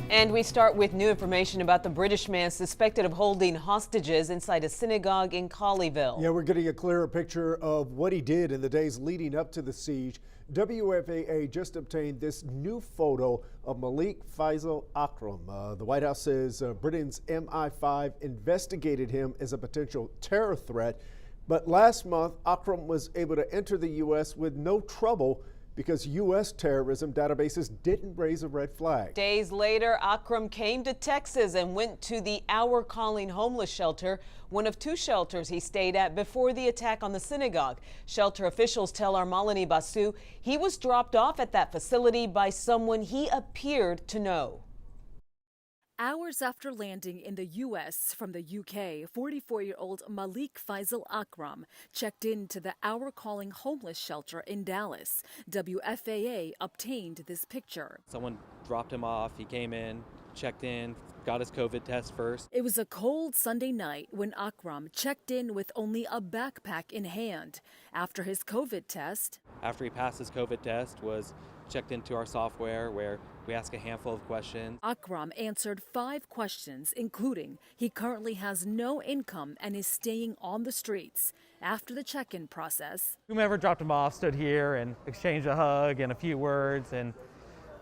And we start with new information about the British man suspected of holding hostages inside a synagogue in Colleyville. Yeah, we're getting a clearer picture of what he did in the days leading up to the siege. WFAA just obtained this new photo of Malik Faisal Akram. The White House says Britain's MI5 investigated him as a potential terror threat. But last month, Akram was able to enter the U.S. with no trouble because U.S. terrorism databases didn't raise a red flag. Days later, Akram came to Texas and went to the Our Calling homeless shelter, one of two shelters he stayed at before the attack on the synagogue. Shelter officials tell our Malini Basu he was dropped off at that facility by someone he appeared to know. Hours after landing in the U.S. from the U.K., 44-year-old Malik Faisal Akram checked into the Our Calling homeless shelter in Dallas. WFAA obtained this picture. Someone dropped him off. He came in, checked in, got his COVID test first. It was a cold Sunday night when Akram checked in with only a backpack in hand. After his COVID test, After he passed his COVID test, was checked into our software where we ask a handful of questions. Akram answered 5 questions, including he currently has no income and is staying on the streets. After the check-in process, whomever dropped him off stood here and exchanged a hug and a few words, and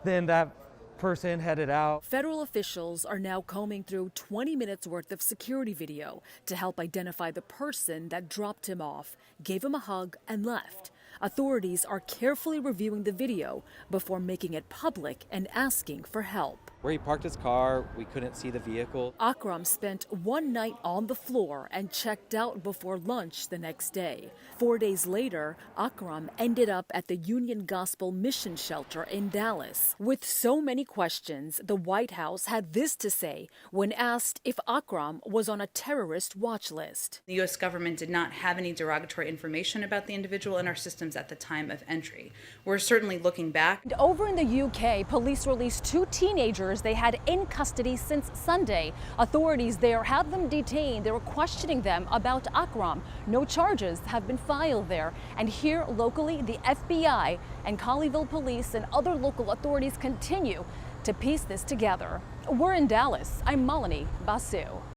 then that person headed out. Federal officials are now combing through 20 minutes worth of security video to help identify the person that dropped him off, gave him a hug, and left. Authorities are carefully reviewing the video before making it public and asking for help. Where he parked his car, we couldn't see the vehicle. Akram spent one night on the floor and checked out before lunch the next day. 4 days later, Akram ended up at the Union Gospel Mission Shelter in Dallas. With so many questions, the White House had this to say when asked if Akram was on a terrorist watch list. The U.S. government did not have any derogatory information about the individual in our systems at the time of entry. We're certainly looking back. And over in the UK, police released 2 teenagers they had in custody since Sunday. Authorities there have them detained. They were questioning them about Akram. No charges have been filed there. And here locally, the FBI and Colleyville police and other local authorities continue to piece this together. We're in Dallas. I'm Malini Basu.